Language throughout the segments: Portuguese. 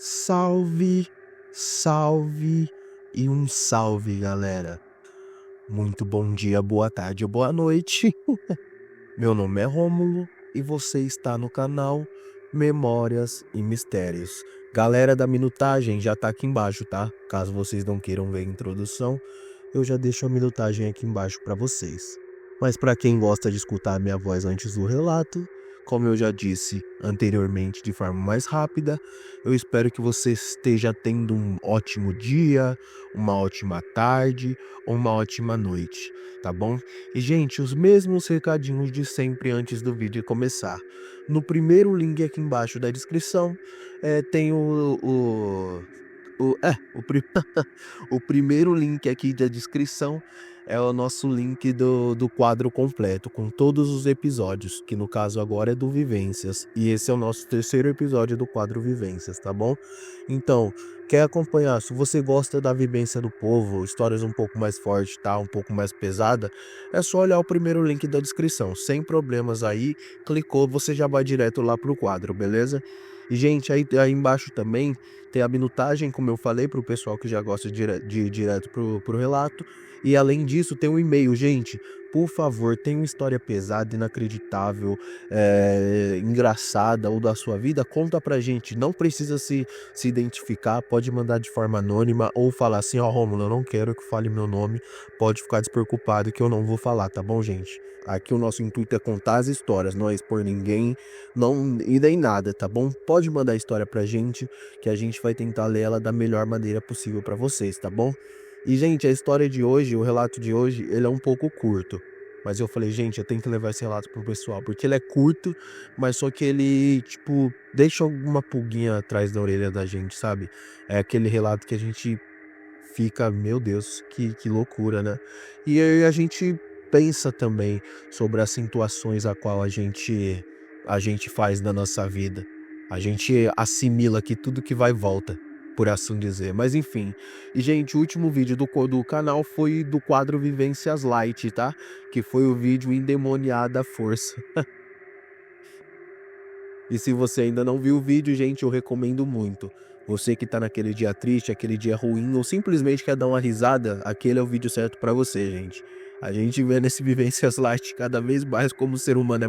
Salve, salve e um salve, galera. Muito bom dia, boa tarde ou boa noite. Meu nome é Rômulo e você está no canal Memórias e Mistérios. Galera da minutagem já tá aqui embaixo, tá? Caso vocês não queiram ver a introdução, eu já deixo a minutagem aqui embaixo para vocês. Mas para quem gosta de escutar a minha voz antes do relato, como eu já disse anteriormente de forma mais rápida, eu espero que você esteja tendo um ótimo dia, uma ótima tarde ou uma ótima noite, tá bom? E gente, os mesmos recadinhos de sempre antes do vídeo começar. No primeiro link aqui embaixo da descrição, tem o primeiro link aqui da descrição é o nosso link do quadro completo, com todos os episódios, que no caso agora é do Vivências, e esse é o nosso terceiro episódio do quadro Vivências, tá bom? Então, quer acompanhar, se você gosta da vivência do povo, histórias um pouco mais fortes, tá? Um pouco mais pesada, é só olhar o primeiro link da descrição, sem problemas aí, clicou, você já vai direto lá pro quadro, beleza? E gente, aí embaixo também tem a minutagem, como eu falei, para o pessoal que já gosta de ir direto pro relato. E além disso, tem um e-mail, gente. Por favor, tem uma história pesada, inacreditável, engraçada ou da sua vida, conta pra gente. Não precisa se identificar, pode mandar de forma anônima ou falar assim, ó, Rômulo, eu não quero que fale meu nome, pode ficar despreocupado que eu não vou falar, tá bom, gente? Aqui o nosso intuito é contar as histórias, não é expor ninguém, não e nem nada, tá bom? Pode mandar a história pra gente, que a gente vai tentar ler ela da melhor maneira possível pra vocês, tá bom? E, gente, a história de hoje, o relato de hoje, ele é um pouco curto. Mas eu falei, gente, eu tenho que levar esse relato pro pessoal, porque ele é curto, mas só que ele, tipo, deixa alguma pulguinha atrás da orelha da gente, sabe? É aquele relato que a gente fica, meu Deus, que loucura, né? E aí a gente pensa também sobre as situações a qual a gente faz na nossa vida. A gente assimila que tudo que vai volta, por assim dizer. Mas enfim. E, gente, o último vídeo do canal foi do quadro Vivências Light, tá? Que foi o vídeo Endemoniada à Força. E se você ainda não viu o vídeo, gente, eu recomendo muito. Você que tá naquele dia triste, aquele dia ruim, ou simplesmente quer dar uma risada, aquele é o vídeo certo pra você, gente. A gente vê nesse Vivências Light cada vez mais como o ser humano é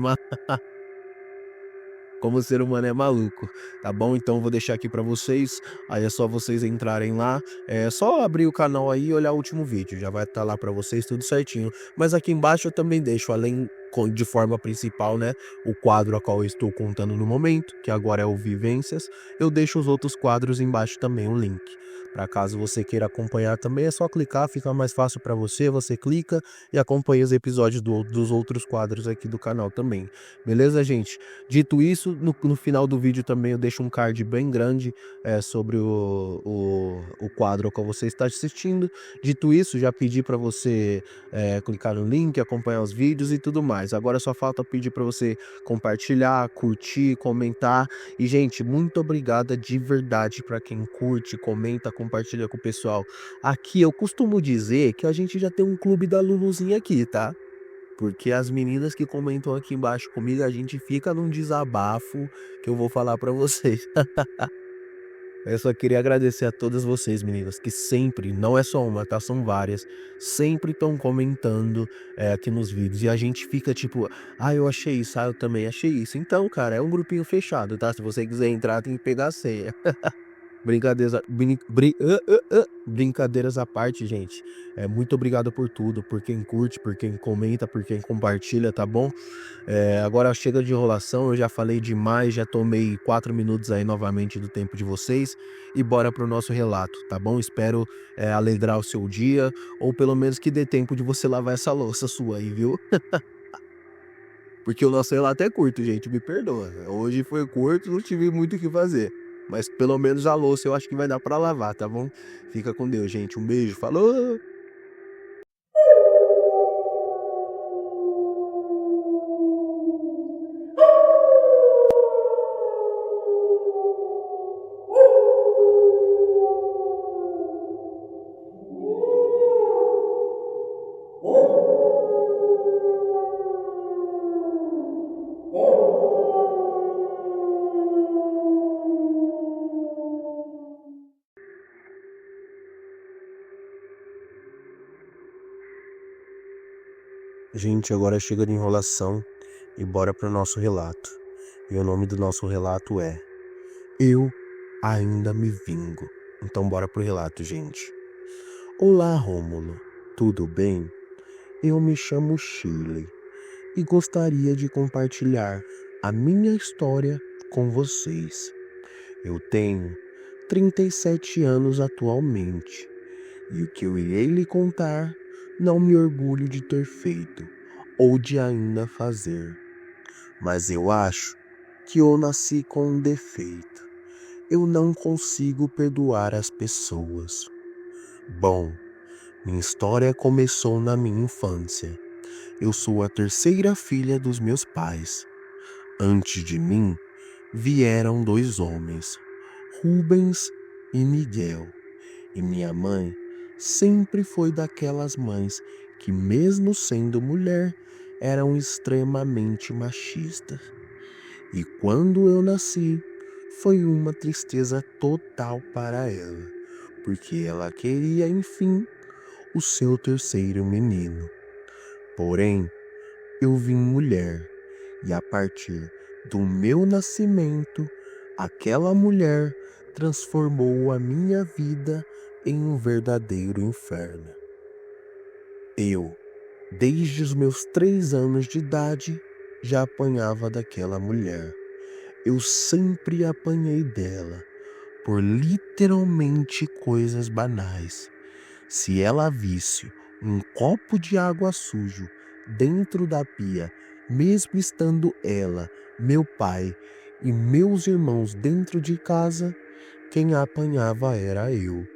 como o ser humano é maluco, tá bom? Então eu vou deixar aqui pra vocês, aí é só vocês entrarem lá, é só abrir o canal aí e olhar o último vídeo, já vai estar lá pra vocês tudo certinho. Mas aqui embaixo eu também deixo, além de forma principal, né, o quadro a qual eu estou contando no momento, que agora é o Vivências, eu deixo os outros quadros embaixo também, o link. Para caso você queira acompanhar também, é só clicar, fica mais fácil para você, você clica e acompanha os episódios dos outros quadros aqui do canal também. Beleza, gente? Dito isso, no final do vídeo também eu deixo um card bem grande sobre o quadro ao qual você está assistindo. Dito isso, já pedi para você clicar no link, acompanhar os vídeos e tudo mais. Agora só falta pedir para você compartilhar, curtir, comentar. E, gente, muito obrigada de verdade para quem curte, comenta, compartilha com o pessoal. Aqui eu costumo dizer que a gente já tem um clube da Luluzinha aqui, tá? Porque as meninas que comentam aqui embaixo comigo, a gente fica num desabafo que eu vou falar pra vocês. Eu só queria agradecer a todas vocês, meninas, que sempre, não é só uma, tá? São várias, sempre estão comentando aqui nos vídeos. E a gente fica tipo, ah, eu achei isso, ah, eu também achei isso. Então, cara, é um grupinho fechado, tá? Se você quiser entrar, tem que pegar a senha. Brincadeiras à parte, gente. Muito obrigado por tudo, por quem curte, por quem comenta, por quem compartilha, tá bom? Agora chega de enrolação, eu já falei demais, já tomei 4 minutos aí novamente do tempo de vocês e bora pro nosso relato, tá bom? Espero alegrar o seu dia, ou pelo menos que dê tempo de você lavar essa louça sua aí, viu? Porque o nosso relato é curto, gente, me perdoa. Hoje foi curto, não tive muito o que fazer. Mas pelo menos a louça eu acho que vai dar pra lavar, tá bom? Fica com Deus, gente. Um beijo, falou! Gente, agora chega de enrolação e bora pro nosso relato. E o nome do nosso relato é Eu Ainda Me Vingo. Então bora pro relato, gente. Olá, Rômulo. Tudo bem? Eu me chamo Shirley e gostaria de compartilhar a minha história com vocês. Eu tenho 37 anos atualmente e o que eu irei lhe contar não me orgulho de ter feito ou de ainda fazer, mas eu acho que eu nasci com um defeito. Eu não consigo perdoar as pessoas. Bom, minha história começou na minha infância. Eu sou a terceira filha dos meus pais. Antes de mim, vieram dois homens, Rubens e Miguel. E minha mãe sempre foi daquelas mães que, mesmo sendo mulher, eram extremamente machistas. E quando eu nasci, foi uma tristeza total para ela, porque ela queria, enfim, o seu terceiro menino. Porém, eu vim mulher, e a partir do meu nascimento, aquela mulher transformou a minha vida em um verdadeiro inferno. Eu, desde os meus 3 anos de idade, já apanhava daquela mulher. Eu sempre apanhei dela, por literalmente coisas banais. Se ela visse um copo de água sujo dentro da pia, mesmo estando ela, meu pai e meus irmãos dentro de casa, quem a apanhava era eu.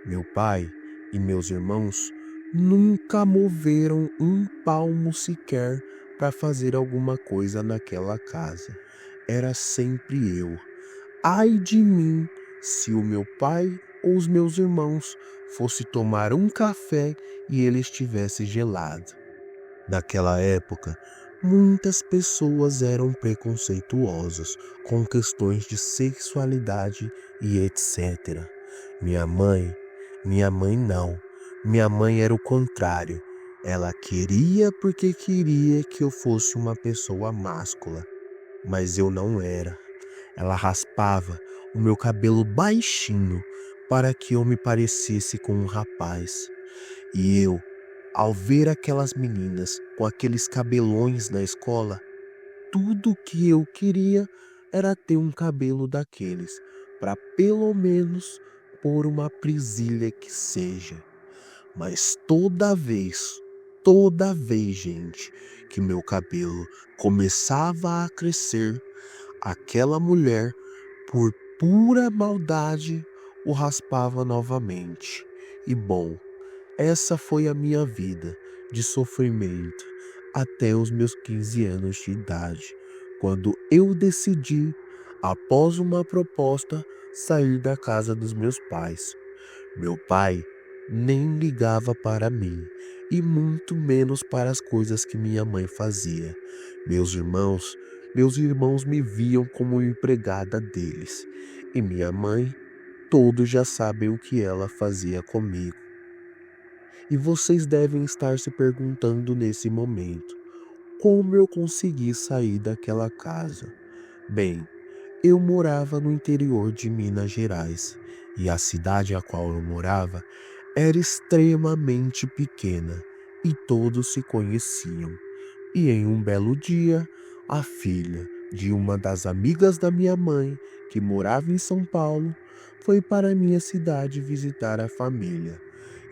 Meu pai e meus irmãos nunca moveram um palmo sequer para fazer alguma coisa naquela casa. Era sempre eu. Ai de mim se o meu pai ou os meus irmãos fosse tomar um café e ele estivesse gelado. Naquela época, muitas pessoas eram preconceituosas com questões de sexualidade e etc. Minha mãe não. Minha mãe era o contrário. Ela queria porque queria que eu fosse uma pessoa máscula, mas eu não era. Ela raspava o meu cabelo baixinho para que eu me parecesse com um rapaz. E eu, ao ver aquelas meninas com aqueles cabelões na escola, tudo que eu queria era ter um cabelo daqueles, para pelo menos pôr uma presilha que seja. Mas toda vez, gente, que meu cabelo começava a crescer, aquela mulher, por pura maldade, o raspava novamente. E bom, essa foi a minha vida de sofrimento até os meus 15 anos de idade, quando eu decidi, após uma proposta, sair da casa dos meus pais. Meu pai nem ligava para mim, e muito menos para as coisas que minha mãe fazia. Meus irmãos, meus irmãos me viam como empregada deles, e minha mãe, todos já sabem o que ela fazia comigo. E vocês devem estar se perguntando nesse momento: como eu consegui sair daquela casa? Bem, eu morava no interior de Minas Gerais e a cidade a qual eu morava era extremamente pequena e todos se conheciam. E em um belo dia, a filha de uma das amigas da minha mãe, que morava em São Paulo, foi para a minha cidade visitar a família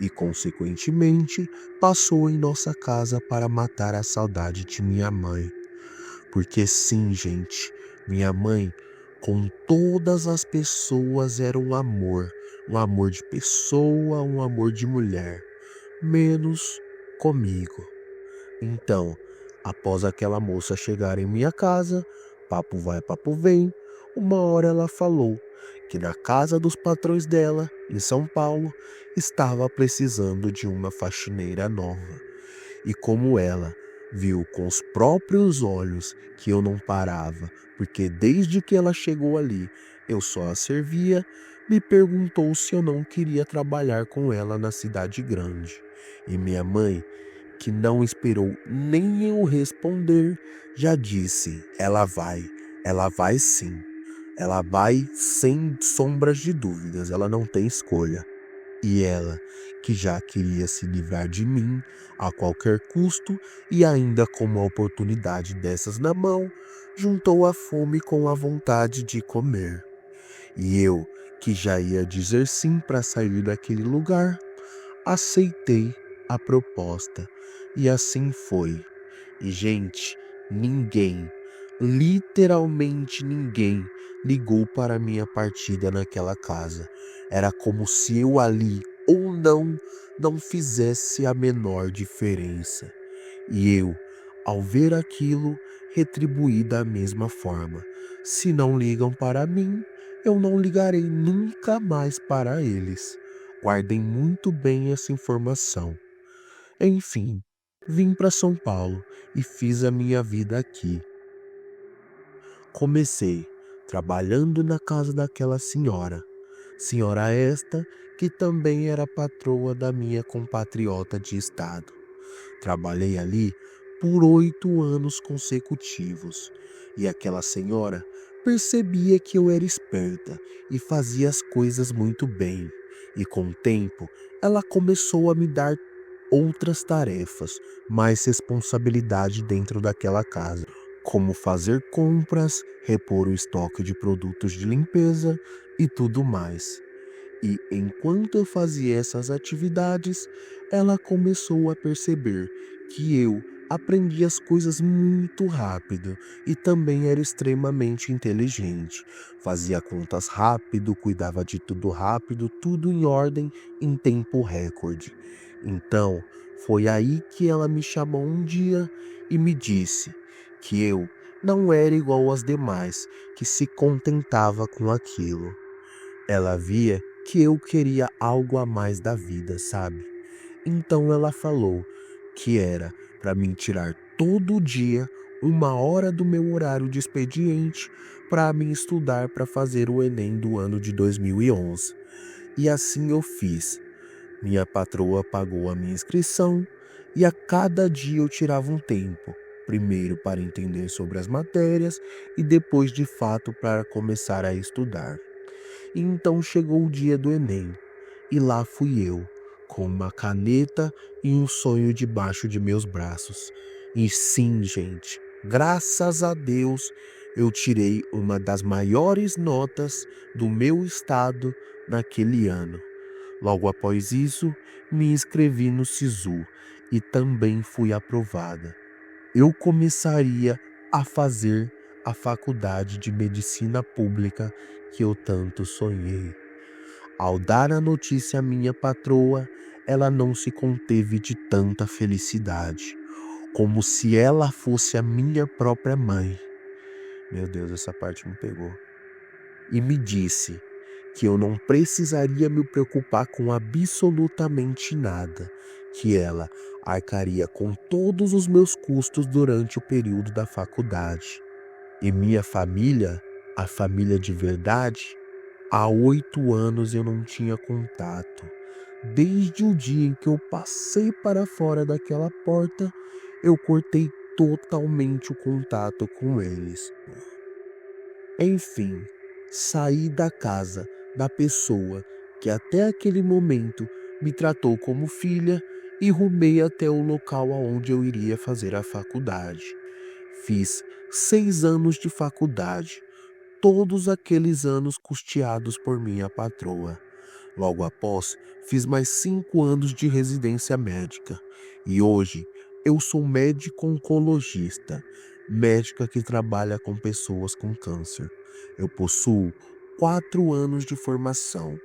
e, consequentemente, passou em nossa casa para matar a saudade de minha mãe. Porque sim, gente, minha mãe, com todas as pessoas, era um amor de pessoa, um amor de mulher, menos comigo. Então, após aquela moça chegar em minha casa, papo vai, papo vem, uma hora ela falou que na casa dos patrões dela, em São Paulo, estava precisando de uma faxineira nova. E como ela viu com os próprios olhos que eu não parava, porque desde que ela chegou ali eu só a servia, me perguntou se eu não queria trabalhar com ela na cidade grande. E minha mãe, que não esperou nem eu responder, já disse: ela vai sim. Ela vai sem sombras de dúvidas, ela não tem escolha. E ela, que já queria se livrar de mim a qualquer custo e ainda com uma oportunidade dessas na mão, juntou a fome com a vontade de comer. E eu, que já ia dizer sim para sair daquele lugar, aceitei a proposta. E assim foi. E, gente, ninguém, literalmente ninguém, ligou para minha partida naquela casa. Era como se eu ali ou não fizesse a menor diferença. E eu, ao ver aquilo, retribuí da mesma forma. Se não ligam para mim, eu não ligarei nunca mais para eles. Guardem muito bem essa informação. Enfim, vim para São Paulo e fiz a minha vida aqui. Comecei trabalhando na casa daquela senhora. Senhora esta que também era patroa da minha compatriota de estado. Trabalhei ali por 8 anos consecutivos. E aquela senhora percebia que eu era esperta e fazia as coisas muito bem. E com o tempo, ela começou a me dar outras tarefas, mais responsabilidade dentro daquela casa, como fazer compras, repor o estoque de produtos de limpeza e tudo mais. E enquanto eu fazia essas atividades, ela começou a perceber que eu aprendi as coisas muito rápido e também era extremamente inteligente. Fazia contas rápido, cuidava de tudo rápido, tudo em ordem, em tempo recorde. Então, foi aí que ela me chamou um dia e me disse que eu não era igual às demais, que se contentava com aquilo. Ela via que eu queria algo a mais da vida, sabe? Então ela falou que era para mim tirar todo dia 1 hora do meu horário de expediente para me estudar para fazer o Enem do ano de 2011. E assim eu fiz. Minha patroa pagou a minha inscrição e a cada dia eu tirava um tempo. Primeiro para entender sobre as matérias e depois de fato para começar a estudar. E então chegou o dia do Enem, e lá fui eu, com uma caneta e um sonho debaixo de meus braços. E sim, gente, graças a Deus, eu tirei uma das maiores notas do meu estado naquele ano. Logo após isso, me inscrevi no SISU e também fui aprovada. Eu começaria a fazer a faculdade de medicina pública que eu tanto sonhei. Ao dar a notícia à minha patroa, ela não se conteve de tanta felicidade, como se ela fosse a minha própria mãe. Meu Deus, essa parte me pegou. E me disse que eu não precisaria me preocupar com absolutamente nada, que ela arcaria com todos os meus custos durante o período da faculdade. E minha família, a família de verdade, há 8 anos eu não tinha contato. Desde o dia em que eu passei para fora daquela porta, eu cortei totalmente o contato com eles. Enfim, saí da casa da pessoa que até aquele momento me tratou como filha e rumei até o local aonde eu iria fazer a faculdade. Fiz 6 anos de faculdade, todos aqueles anos custeados por minha patroa. Logo após, fiz mais 5 anos de residência médica e hoje eu sou médico oncologista, médica que trabalha com pessoas com câncer. Eu possuo 4 anos de formação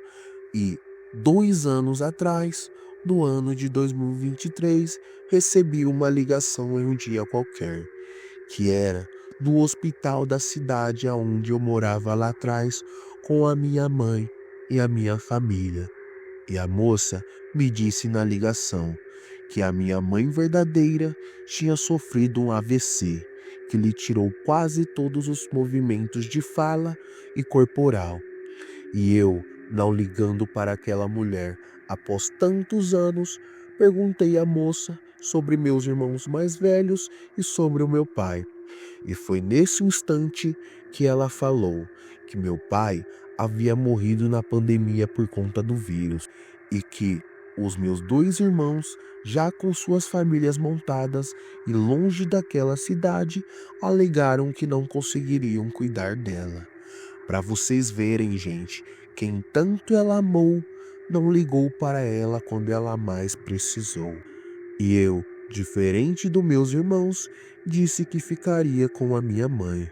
e 2 anos atrás, no ano de 2023, recebi uma ligação em um dia qualquer, que era do hospital da cidade aonde eu morava lá atrás com a minha mãe e a minha família. E a moça me disse na ligação que a minha mãe verdadeira tinha sofrido um AVC, que lhe tirou quase todos os movimentos de fala e corporal. E eu, não ligando para aquela mulher, após tantos anos, perguntei à moça sobre meus irmãos mais velhos e sobre o meu pai. E foi nesse instante que ela falou que meu pai havia morrido na pandemia por conta do vírus e que os meus dois irmãos, já com suas famílias montadas e longe daquela cidade, alegaram que não conseguiriam cuidar dela. Para vocês verem, gente, quem tanto ela amou não ligou para ela quando ela mais precisou. E eu, diferente dos meus irmãos, disse que ficaria com a minha mãe,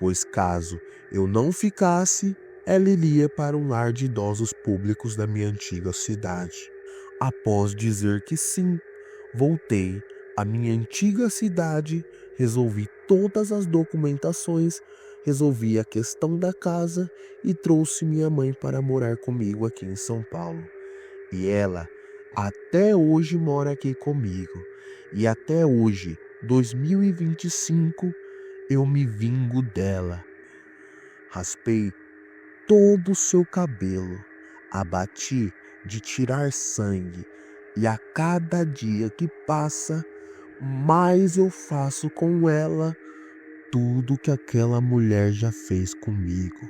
pois caso eu não ficasse, ela iria para um lar de idosos públicos da minha antiga cidade. Após dizer que sim, voltei à minha antiga cidade, resolvi todas as documentações, resolvi a questão da casa e trouxe minha mãe para morar comigo aqui em São Paulo. E ela até hoje mora aqui comigo. E até hoje, 2025, eu me vingo dela. Raspei todo o seu cabelo, a bati de tirar sangue, e a cada dia que passa, mais eu faço com ela tudo que aquela mulher já fez comigo.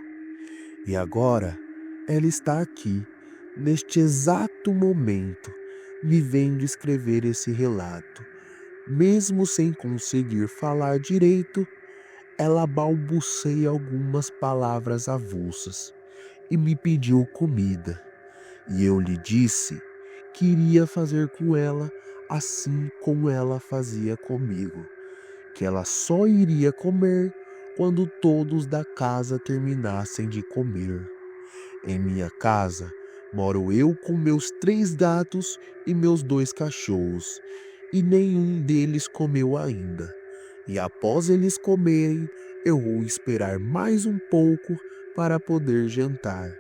E agora, ela está aqui, neste exato momento, me vendo escrever esse relato. Mesmo sem conseguir falar direito, ela balbuceia algumas palavras avulsas e me pediu comida. E eu lhe disse que iria fazer com ela assim como ela fazia comigo, que ela só iria comer quando todos da casa terminassem de comer. Em minha casa moro eu com meus 3 gatos e meus 2 cachorros, e nenhum deles comeu ainda. E após eles comerem, eu vou esperar mais um pouco para poder jantar.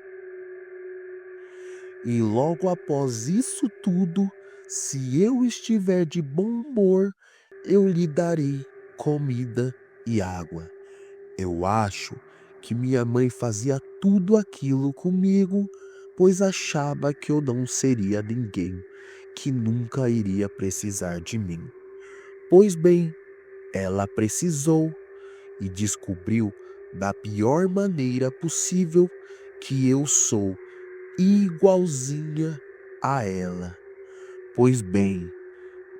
E logo após isso tudo, se eu estiver de bom humor, eu lhe darei comida e água. Eu acho que minha mãe fazia tudo aquilo comigo, pois achava que eu não seria ninguém, que nunca iria precisar de mim. Pois bem, ela precisou e descobriu da pior maneira possível que eu sou igualzinha a ela. Pois bem,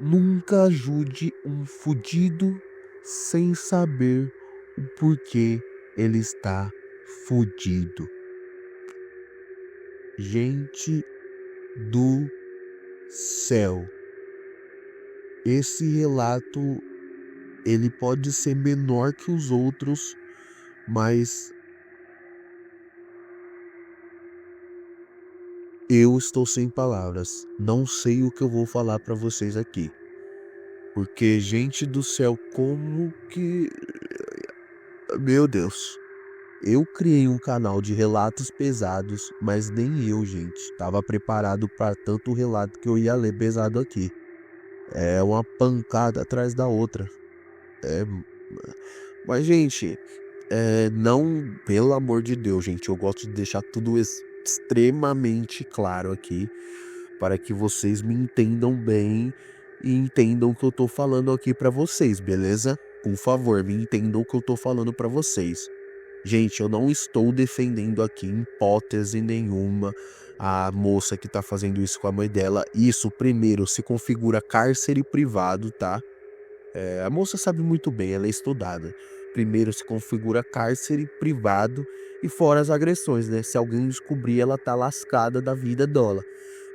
nunca ajude um fudido sem saber o porquê ele está fudido. Gente do céu, esse relato ele pode ser menor que os outros, mas eu estou sem palavras. Não sei o que eu vou falar para vocês aqui. Porque, gente do céu, como que... Meu Deus. Eu criei um canal de relatos pesados, mas nem eu, gente, estava preparado para tanto relato que eu ia ler pesado aqui. É uma pancada atrás da outra. É... Mas, gente, não, pelo amor de Deus, gente, eu gosto de deixar tudo extremamente claro aqui, para que vocês me entendam bem e entendam o que eu tô falando aqui para vocês, beleza? Por favor, me entendam o que eu tô falando para vocês. Gente, eu não estou defendendo aqui em hipótese nenhuma a moça que tá fazendo isso com a mãe dela. Isso, primeiro, se configura cárcere privado, tá? A moça sabe muito bem, ela é estudada. Primeiro, se configura cárcere privado e fora as agressões, né? Se alguém descobrir, ela tá lascada da vida dela.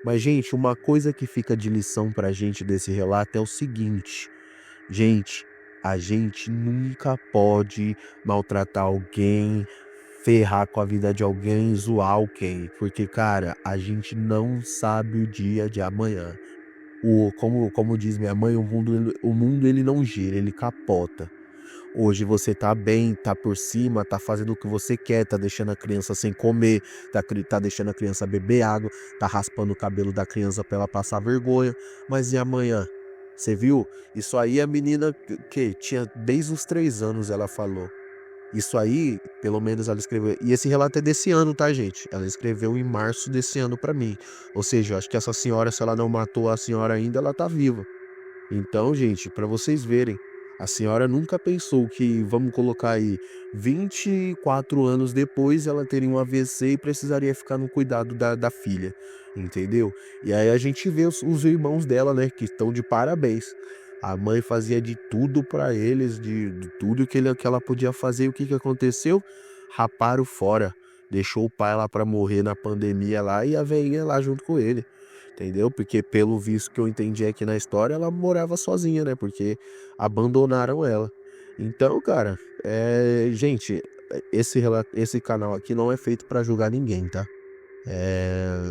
Mas, gente, uma coisa que fica de lição pra gente desse relato é o seguinte. Gente, a gente nunca pode maltratar alguém, ferrar com a vida de alguém, zoar alguém. Porque, cara, a gente não sabe o dia de amanhã. Como diz minha mãe, o mundo ele não gira, ele capota. Hoje você tá bem, tá por cima, tá fazendo o que você quer, tá deixando a criança sem comer, tá deixando a criança beber água, tá raspando o cabelo da criança pra ela passar vergonha. Mas e amanhã? Você viu? Isso aí a menina que tinha desde os 3 anos, ela falou. Isso aí, pelo menos ela escreveu. E esse relato é desse ano, tá, gente? Ela escreveu em março desse ano pra mim. Ou seja, eu acho que essa senhora, se ela não matou a senhora ainda, ela tá viva. Então, gente, para vocês verem, a senhora nunca pensou que, vamos colocar aí, 24 anos depois ela teria um AVC e precisaria ficar no cuidado da filha, entendeu? E aí a gente vê os irmãos dela, né, que estão de parabéns. A mãe fazia de tudo para eles, de tudo que ela podia fazer. E o que que aconteceu? Raparam fora. Deixou o pai lá para morrer na pandemia lá e a veinha lá junto com ele. Entendeu? Porque pelo visto que eu entendi aqui na história, ela morava sozinha, né? Porque abandonaram ela. Então, cara, gente, esse canal aqui não é feito pra julgar ninguém, tá?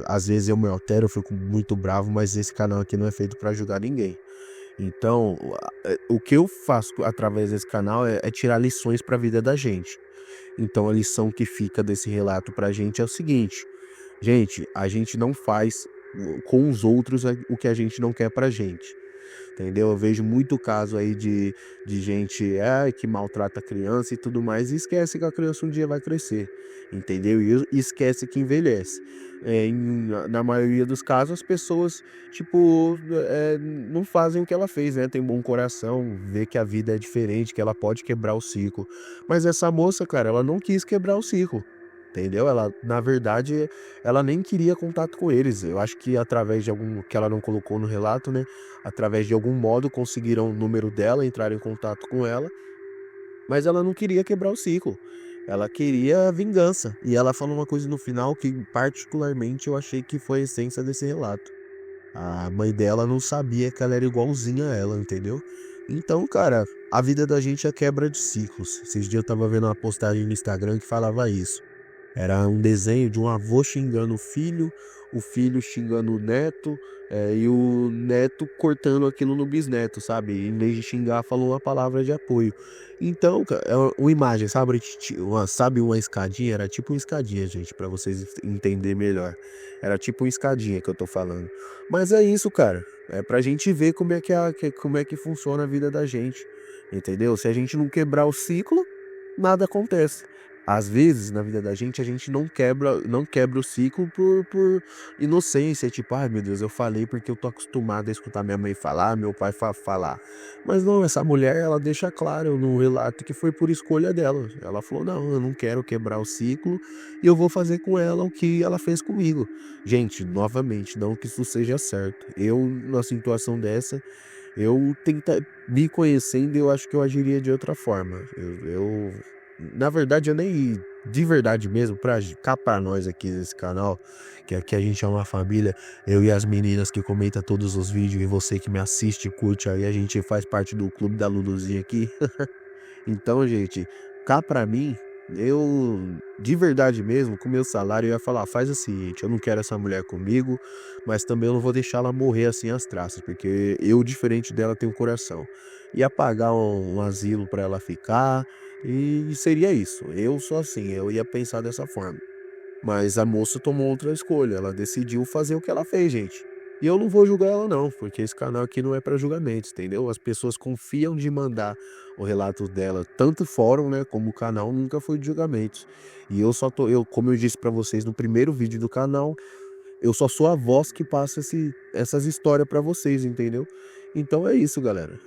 Às vezes eu me altero, eu fico muito bravo, mas esse canal aqui não é feito pra julgar ninguém. Então, o que eu faço através desse canal é tirar lições pra vida da gente. Então, a lição que fica desse relato pra gente é o seguinte: gente, a gente não faz com os outros o que a gente não quer pra gente. Entendeu? Eu vejo muito caso aí de gente que maltrata a criança e tudo mais, e esquece que a criança um dia vai crescer, entendeu? E esquece que envelhece. Na maioria dos casos, as pessoas, tipo, não fazem o que ela fez, né? Tem bom coração, vê que a vida é diferente, que ela pode quebrar o ciclo. Mas essa moça, cara, ela não quis quebrar o ciclo. Entendeu? Ela, na verdade, ela nem queria contato com eles. Eu acho que através de algum que ela não colocou no relato, né? Através de algum modo conseguiram o número dela, entraram em contato com ela, mas ela não queria quebrar o ciclo. Ela queria vingança. E ela falou uma coisa no final que particularmente eu achei que foi a essência desse relato. A mãe dela não sabia que ela era igualzinha a ela, entendeu? Então, cara, a vida da gente é quebra de ciclos. Esses dias eu tava vendo uma postagem no Instagram que falava isso. Era um desenho de um avô xingando o filho xingando o neto, e o neto cortando aquilo no bisneto, sabe? Em vez de xingar, falou uma palavra de apoio. Então, é uma imagem, sabe? Sabe uma escadinha? Era tipo uma escadinha, gente, pra vocês entenderem melhor. Era tipo uma escadinha que eu tô falando. Mas é isso, cara. É pra gente ver como é que funciona a vida da gente. Entendeu? Se a gente não quebrar o ciclo, nada acontece. Às vezes, na vida da gente, a gente não quebra o ciclo por inocência, tipo, ai meu Deus, eu falei porque eu tô acostumado a escutar minha mãe falar, meu pai falar. Mas não, essa mulher, ela deixa claro no relato que foi por escolha dela. Ela falou, não, eu não quero quebrar o ciclo e eu vou fazer com ela o que ela fez comigo. Gente, novamente, não que isso seja certo. Eu, na situação dessa, eu me conhecendo, eu acho que eu agiria de outra forma. Na verdade, eu nem, de verdade mesmo, cá pra nós aqui nesse canal, que aqui a gente é uma família, eu e as meninas que comentam todos os vídeos e você que me assiste e curte aí, a gente faz parte do clube da Luluzinha aqui. Então, gente, cá pra mim, eu, de verdade mesmo, com meu salário, eu ia falar, faz o seguinte, eu não quero essa mulher comigo, mas também eu não vou deixar ela morrer assim às traças, porque eu, diferente dela, tenho coração. Ia pagar um asilo pra ela ficar, e seria isso. Eu sou assim, eu ia pensar dessa forma. Mas a moça tomou outra escolha, ela decidiu fazer o que ela fez, gente. E eu não vou julgar ela não, porque esse canal aqui não é para julgamentos, entendeu? As pessoas confiam de mandar o relato dela, tanto o fórum, né, como o canal nunca foi de julgamentos. E como eu disse para vocês no primeiro vídeo do canal, eu só sou a voz que passa essas histórias para vocês, entendeu? Então é isso, galera.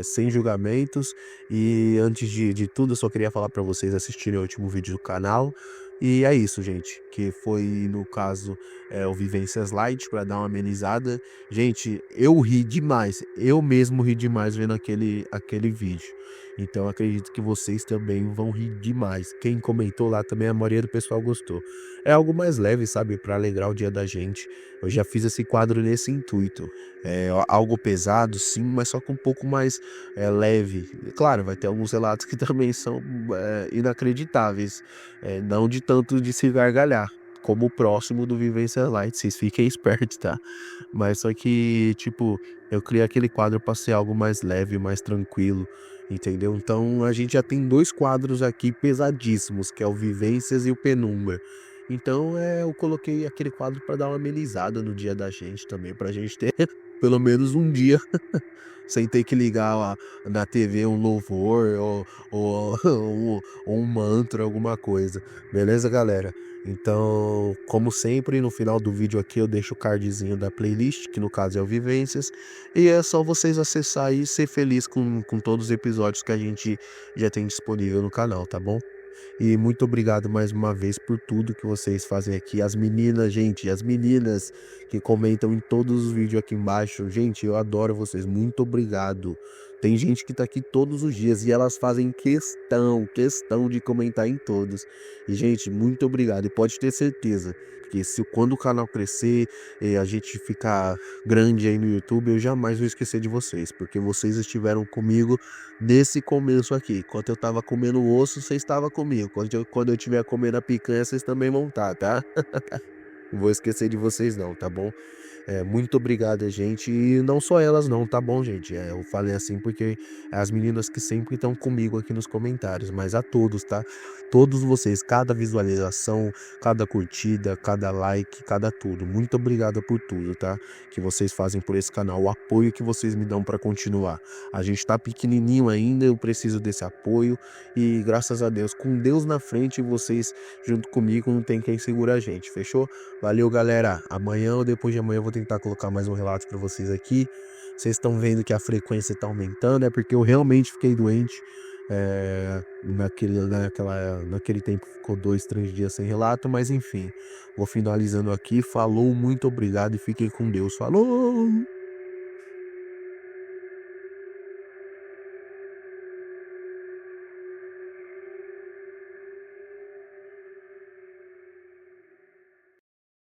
Sem julgamentos. E antes de tudo, eu só queria falar para vocês assistirem o último vídeo do canal. E é isso, gente. Que foi, no caso, o Vivências Light, para dar uma amenizada. Gente, eu ri demais. Eu mesmo ri demais vendo aquele vídeo. Então acredito que vocês também vão rir demais. Quem comentou lá também, a maioria do pessoal gostou. É algo mais leve, sabe? Para alegrar o dia da gente. Eu já fiz esse quadro nesse intuito. É algo pesado, sim, mas só que um pouco mais leve. Claro, vai ter alguns relatos que também são inacreditáveis. Não de tanto de se gargalhar. Como o próximo do Vivência Light, vocês fiquem espertos, tá? Mas só que, tipo, eu criei aquele quadro para ser algo mais leve, mais tranquilo, entendeu? Então a gente já tem dois quadros aqui pesadíssimos, que é o Vivências e o Penumbra. Então eu coloquei aquele quadro para dar uma amenizada no dia da gente também, pra gente ter pelo menos um dia sem ter que ligar lá na TV um louvor ou um mantra, alguma coisa. Beleza, galera? Então, como sempre, no final do vídeo aqui eu deixo o cardzinho da playlist, que no caso é o Vivências, e é só vocês acessar e ser feliz com todos os episódios que a gente já tem disponível no canal, tá bom? E muito obrigado mais uma vez por tudo que vocês fazem aqui. As meninas, gente, as meninas que comentam em todos os vídeos aqui embaixo. Gente, eu adoro vocês. Muito obrigado. Tem gente que tá aqui todos os dias e elas fazem questão de comentar em todos. E, gente, muito obrigado. E pode ter certeza que se quando o canal crescer, a gente ficar grande aí no YouTube, eu jamais vou esquecer de vocês, porque vocês estiveram comigo nesse começo aqui. Enquanto eu tava comendo osso, vocês estavam comigo. Quando eu estiver comendo a picanha, vocês também vão estar, tá? Não vou esquecer de vocês não, tá bom? Muito obrigado, gente. E não só elas não, tá bom, gente? Eu falei assim porque é as meninas que sempre estão comigo aqui nos comentários, mas a todos, tá? Todos vocês, cada visualização, cada curtida, cada like, cada tudo. Muito obrigado por tudo, tá? Que vocês fazem por esse canal, o apoio que vocês me dão para continuar. A gente tá pequenininho ainda, eu preciso desse apoio e graças a Deus, com Deus na frente, vocês junto comigo, não tem quem segura a gente, fechou? Valeu, galera. Amanhã ou depois de amanhã eu vou tentar colocar mais um relato para vocês aqui. Vocês estão vendo que a frequência tá aumentando, é porque eu realmente fiquei doente. Naquele tempo ficou 2, 3 dias sem relato, mas enfim, vou finalizando aqui. Falou, muito obrigado e fiquem com Deus. Falou!